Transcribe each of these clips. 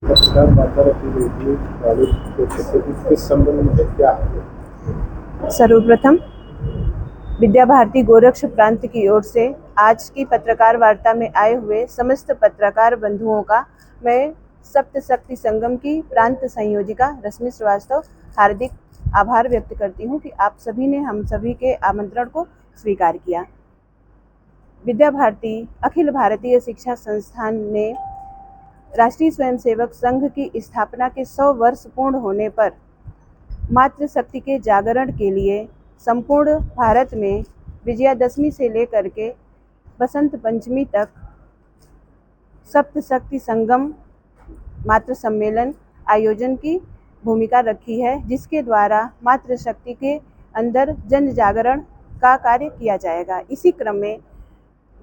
नमस्कार, माता की रेडियो कॉलेज के क्षेत्र किस संबंध में क्या है? सर्वप्रथम विद्या भारती गोरक्ष प्रांत की ओर से आज की पत्रकार वार्ता में आए हुए समस्त पत्रकार बंधुओं का मैं सप्त शक्ति संगम की प्रांत संयोजिका रश्मि श्रीवास्तव हार्दिक आभार व्यक्त करती हूँ कि आप सभी ने हम सभी के आमंत्रण को स्वीकार किया। विद्या भारती अखिल भारतीय शिक्षा संस्थान ने राष्ट्रीय स्वयंसेवक संघ की स्थापना के 100 वर्ष पूर्ण होने पर मातृशक्ति के जागरण के लिए संपूर्ण भारत में विजयादशमी से लेकर के बसंत पंचमी तक सप्त शक्ति संगम मातृ सम्मेलन आयोजन की भूमिका रखी है, जिसके द्वारा मातृशक्ति के अंदर जन जागरण का कार्य किया जाएगा। इसी क्रम में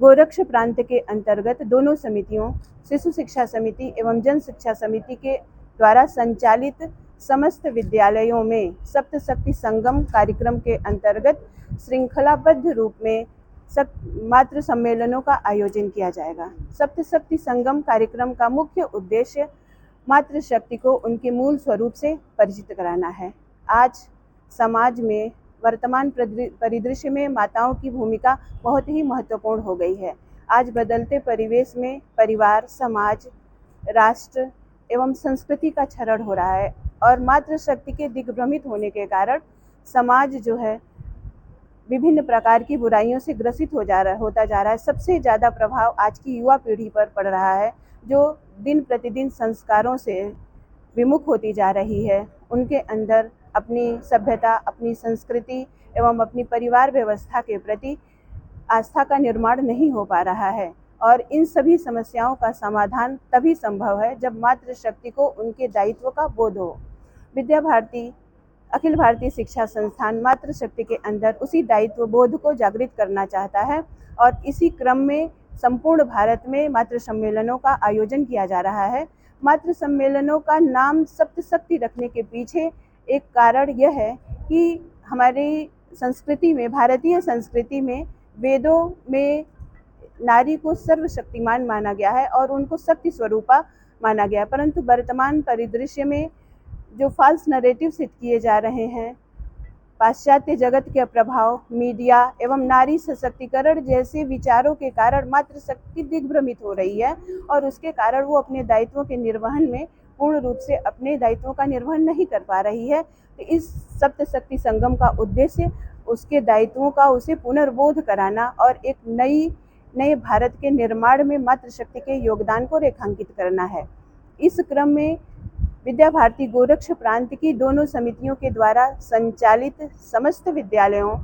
गोरक्ष प्रांत के अंतर्गत दोनों समितियों शिशु शिक्षा समिति एवं जन शिक्षा समिति के द्वारा संचालित समस्त विद्यालयों में सप्त शक्ति संगम कार्यक्रम के अंतर्गत श्रृंखलाबद्ध रूप में मातृ सम्मेलनों का आयोजन किया जाएगा। सप्त शक्ति संगम कार्यक्रम का मुख्य उद्देश्य मातृशक्ति को उनके मूल स्वरूप से परिचित कराना है। आज समाज में वर्तमान परिदृश्य में माताओं की भूमिका बहुत ही महत्वपूर्ण हो गई है। आज बदलते परिवेश में परिवार, समाज, राष्ट्र एवं संस्कृति का क्षरण हो रहा है और मातृशक्ति के दिग्भ्रमित होने के कारण समाज जो है विभिन्न प्रकार की बुराइयों से ग्रसित होता जा रहा है। सबसे ज़्यादा प्रभाव आज की युवा पीढ़ी पर पड़ रहा है, जो दिन प्रतिदिन संस्कारों से विमुख होती जा रही है। उनके अंदर अपनी सभ्यता, अपनी संस्कृति एवं अपनी परिवार व्यवस्था के प्रति आस्था का निर्माण नहीं हो पा रहा है और इन सभी समस्याओं का समाधान तभी संभव है जब मातृशक्ति को उनके दायित्व का बोध हो। विद्या भारती अखिल भारतीय शिक्षा संस्थान मातृशक्ति के अंदर उसी दायित्व बोध को जागृत करना चाहता है और इसी क्रम में संपूर्ण भारत में मातृ सम्मेलनों का आयोजन किया जा रहा है। मातृ सम्मेलनों का नाम सप्तशक्ति रखने के पीछे एक कारण यह है कि हमारी संस्कृति में, भारतीय संस्कृति में वेदों में नारी को सर्वशक्तिमान माना गया है और उनको शक्ति स्वरूपा माना गया है, परंतु वर्तमान परिदृश्य में जो फॉल्स नैरेटिव सेट किए जा रहे हैं, पाश्चात्य जगत के प्रभाव, मीडिया एवं नारी सशक्तिकरण जैसे विचारों के कारण मातृशक्ति दिग्भ्रमित हो रही है और उसके कारण वो अपने दायित्वों के निर्वहन में पूर्ण रूप से अपने दायित्वों का निर्वहन नहीं कर पा रही है। तो इस सप्तशक्ति संगम का उद्देश्य उसके दायित्वों का उसे पुनर्बोध कराना और एक नए भारत के निर्माण में मातृशक्ति के योगदान को रेखांकित करना है। इस क्रम में विद्या भारती गोरक्ष प्रांत की दोनों समितियों के द्वारा संचालित समस्त विद्यालयों,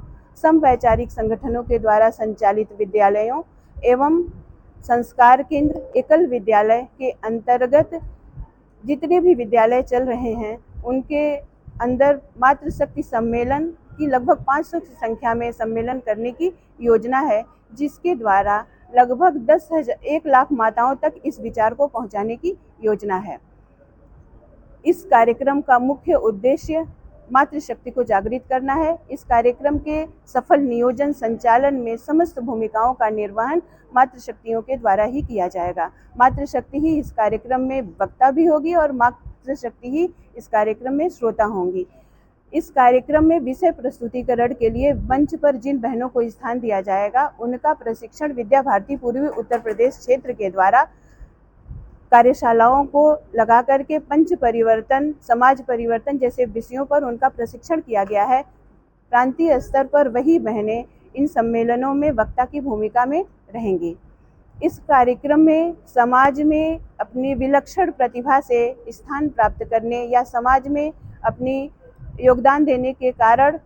समवैचारिक संगठनों के द्वारा संचालित विद्यालयों एवं संस्कार केंद्र एकल विद्यालय के अंतर्गत जितने भी विद्यालय चल रहे हैं, उनके अंदर मातृशक्ति सम्मेलन की लगभग 500 की संख्या में सम्मेलन करने की योजना है, जिसके द्वारा लगभग 1 लाख माताओं तक इस विचार को पहुंचाने की योजना है। इस कार्यक्रम का मुख्य उद्देश्य मातृशक्ति को जागृत करना है। इस कार्यक्रम के सफल नियोजन संचालन में समस्त भूमिकाओं का निर्वहन मातृशक्तियों के द्वारा ही किया जाएगा। मातृशक्ति ही इस कार्यक्रम में वक्ता भी होगी और मातृशक्ति ही इस कार्यक्रम में श्रोता होंगी। इस कार्यक्रम में विषय प्रस्तुतिकरण के लिए मंच पर जिन बहनों को स्थान दिया जाएगा, उनका प्रशिक्षण विद्या भारती पूर्वी उत्तर प्रदेश क्षेत्र के द्वारा कार्यशालाओं को लगा करके पंच परिवर्तन, समाज परिवर्तन जैसे विषयों पर उनका प्रशिक्षण किया गया है। प्रांतीय स्तर पर वही बहनें इन सम्मेलनों में वक्ता की भूमिका में रहेंगी। इस कार्यक्रम में समाज में अपनी विलक्षण प्रतिभा से स्थान प्राप्त करने या समाज में अपनी योगदान देने के कारण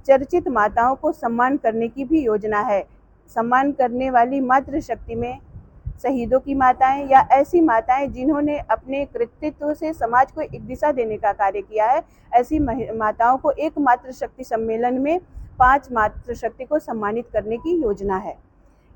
चर्चित माताओं को सम्मान करने की भी योजना है। सम्मान करने वाली मातृशक्ति में शहीदों की माताएं या ऐसी माताएं जिन्होंने अपने कृतित्व से समाज को एक दिशा देने का कार्य किया है, ऐसी माताओं को एक मातृशक्ति सम्मेलन में 5 मातृशक्ति को सम्मानित करने की योजना है।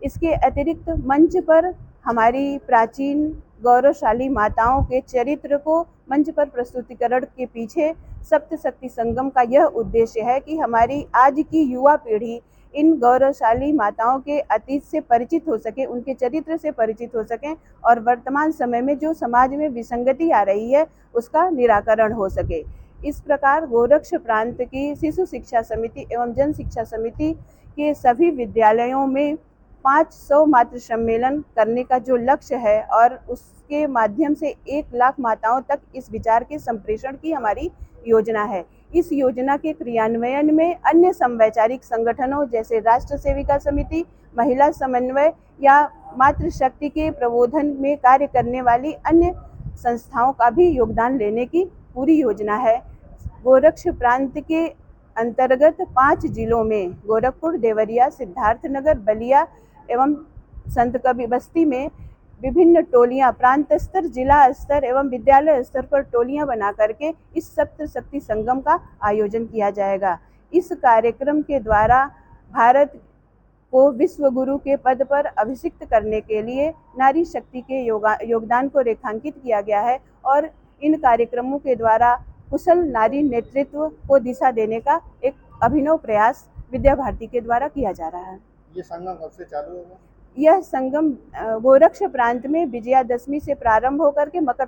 इसके अतिरिक्त मंच पर हमारी प्राचीन गौरवशाली माताओं के चरित्र को मंच पर प्रस्तुतिकरण के पीछे सप्तशक्ति संगम का यह उद्देश्य है कि हमारी आज की युवा पीढ़ी इन गौरवशाली माताओं के अतीत से परिचित हो सके, उनके चरित्र से परिचित हो सकें और वर्तमान समय में जो समाज में विसंगति आ रही है उसका निराकरण हो सके। इस प्रकार गोरक्ष प्रांत की शिशु शिक्षा समिति एवं जन शिक्षा समिति के सभी विद्यालयों में 500 मातृ सम्मेलन करने का जो लक्ष्य है और उसके माध्यम से 1 लाख माताओं तक इस विचार के संप्रेषण की हमारी योजना है। इस योजना के क्रियान्वयन में अन्य समवैचारिक संगठनों जैसे राष्ट्र सेविका समिति, महिला समन्वय या मातृशक्ति के प्रबोधन में कार्य करने वाली अन्य संस्थाओं का भी योगदान लेने की पूरी योजना है। गोरक्ष प्रांत के अंतर्गत 5 जिलों में गोरखपुर, देवरिया, सिद्धार्थनगर, बलिया एवं संत कबीर बस्ती में विभिन्न टोलियां प्रांत स्तर, जिला स्तर एवं विद्यालय स्तर पर टोलियां बना करके इस सप्तशक्ति संगम का आयोजन किया जाएगा। इस कार्यक्रम के द्वारा भारत को विश्व गुरु के पद पर अभिषिक्त करने के लिए नारी शक्ति के योगदान को रेखांकित किया गया है और इन कार्यक्रमों के द्वारा कुशल नारी नेतृत्व को दिशा देने का एक अभिनव प्रयास विद्या भारती के द्वारा किया जा रहा है। ये संगम कब से चालू होगा? यह संगम गोरक्ष प्रांत में विजयादशमी से प्रारंभ होकर के मकर